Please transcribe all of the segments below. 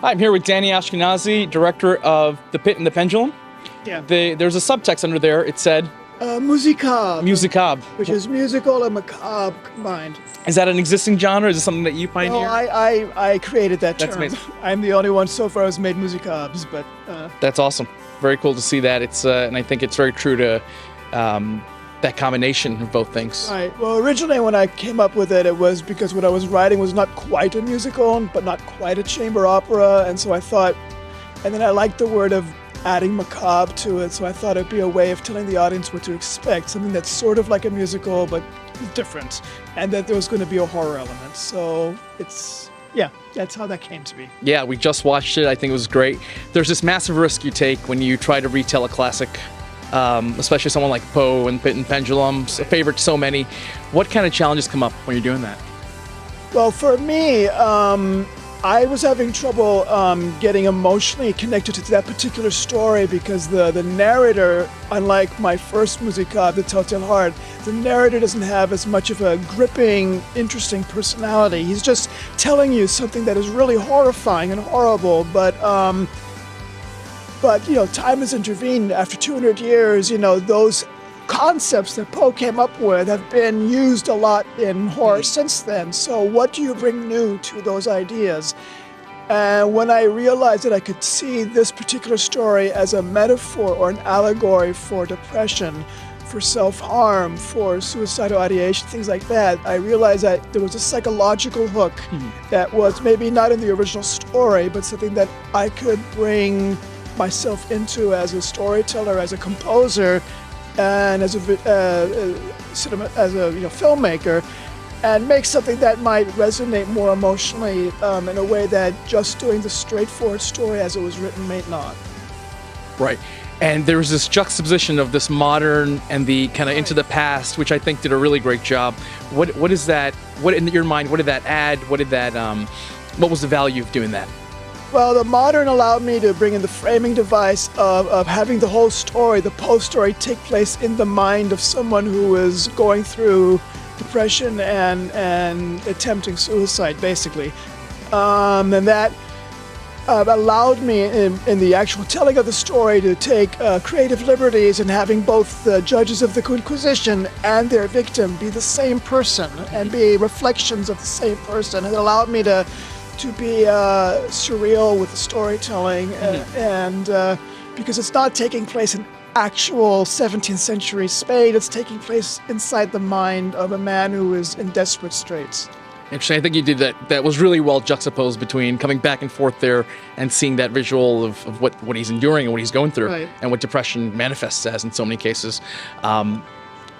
Hi, I'm here with Danny Ashkenasi, director of The Pit and the Pendulum. Yeah. There's a subtext under there. It said Musicabre. musicabre. Which is musical and macabre combined. Is that an existing genre? Is it something that you No, pioneered? I created that term. That's amazing. I'm the only one so far who's made musicabres, but That's awesome. Very cool to see that. It's and I think it's very true to that combination of both things. right. Well, originally when I came up with it, it was because what I was writing was not quite a musical, but not quite a chamber opera, and so I thought, and then I liked the word of adding macabre to it, so I thought it'd be a way of telling the audience what to expect, something that's sort of like a musical but different, and that there was going to be a horror element. So that's how that came to be. Yeah, we just watched it. I think it was great. There's this massive risk you take when you try to retell a classic, especially someone like Poe and Pit and Pendulum, a favorite to so many. What kind of challenges come up when you're doing that? Well, for me, I was having trouble getting emotionally connected to that particular story because the narrator, unlike my first musicabre, The Telltale Heart, the narrator doesn't have as much of a gripping, interesting personality. He's just telling you something that is really horrifying and horrible, but you know, time has intervened. After 200 years, you know, those concepts that Poe came up with have been used a lot in horror since then. So what do you bring new to those ideas? And when I realized that I could see this particular story as a metaphor or an allegory for depression, for self-harm, for suicidal ideation, things like that, I realized that there was a psychological hook that was maybe not in the original story, but something that I could bring myself into as a storyteller, as a composer, and as a filmmaker, and make something that might resonate more emotionally in a way that just doing the straightforward story as it was written may not. Right. And there was this juxtaposition of this modern and the kind of into the past, which I think did a really great job. What is that? What in your mind? What did that add? What was the value of doing that? Well, the modern allowed me to bring in the framing device of having the whole story, the Poe story, take place in the mind of someone who is going through depression and attempting suicide, basically. And that allowed me in the actual telling of the story to take creative liberties in having both the judges of the Inquisition and their victim be the same person and be reflections of the same person. It allowed me to be surreal with the storytelling, and because it's not taking place in actual 17th century Spain, it's taking place inside the mind of a man who is in desperate straits. Interesting. I think you did that. That was really well juxtaposed between coming back and forth there and seeing that visual of what he's enduring and what he's going through, Right. and what depression manifests as in so many cases.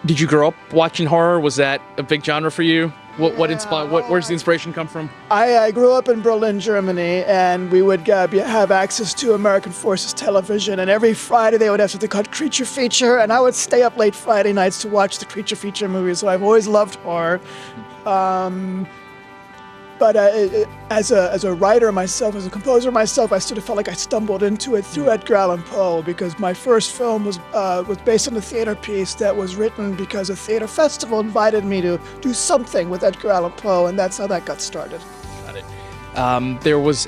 Did you grow up watching horror? Was that a big genre for you? What inspired? Where's the inspiration come from? I grew up in Berlin, Germany, and we would have access to American Forces television, and every Friday they would have something called Creature Feature, and I would stay up late Friday nights to watch the Creature Feature movies, so I've always loved horror. But as a writer myself, as a composer myself, I sort of felt like I stumbled into it through Edgar Allan Poe, because my first film was based on a theater piece that was written because a theater festival invited me to do something with Edgar Allan Poe, and that's how that got started. Got it. There was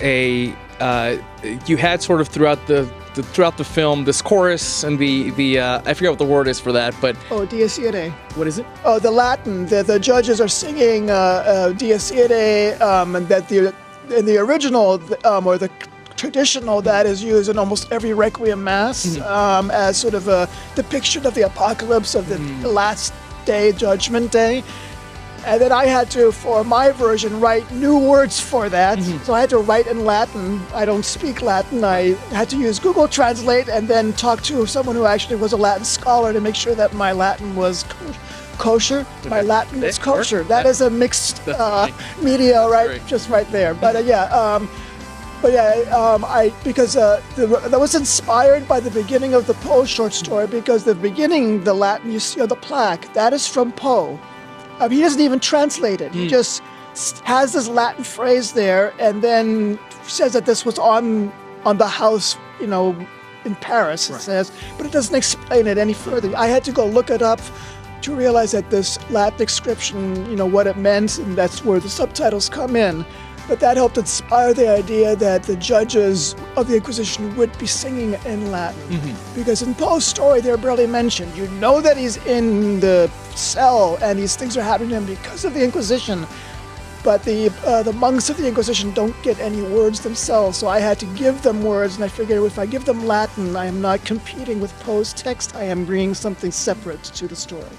you had sort of throughout the film this chorus and the I forget what the word is for that, but Dies Irae. what is it? Oh, the Latin. The judges are singing Dies Irae, and that in the original or the traditional that is used in almost every Requiem Mass as sort of a depiction of the apocalypse of the last day, Judgment Day. And then I had to, for my version, write new words for that. So I had to write in Latin. I don't speak Latin. I had to use Google Translate and then talk to someone who actually was a Latin scholar to make sure that my Latin was kosher. My Latin was kosher. That is a mixed media, right? Great. Just right there. But because that was inspired by the beginning of the Poe short story, because the beginning, the Latin you see on the plaque, that is from Poe. He doesn't even translate it. He just has this Latin phrase there, and then says that this was on the house, you know, in Paris. It says, but it doesn't explain it any further. I had to go look it up to realize that this Latin inscription, you know, what it meant, and that's where the subtitles come in. But that helped inspire the idea that the judges of the Inquisition would be singing in Latin. Because in Poe's story, they're barely mentioned. You know that he's in the cell and these things are happening to him because of the Inquisition. But the monks of the Inquisition don't get any words themselves, so I had to give them words, and I figured if I give them Latin, I am not competing with Poe's text, I am bringing something separate to the story.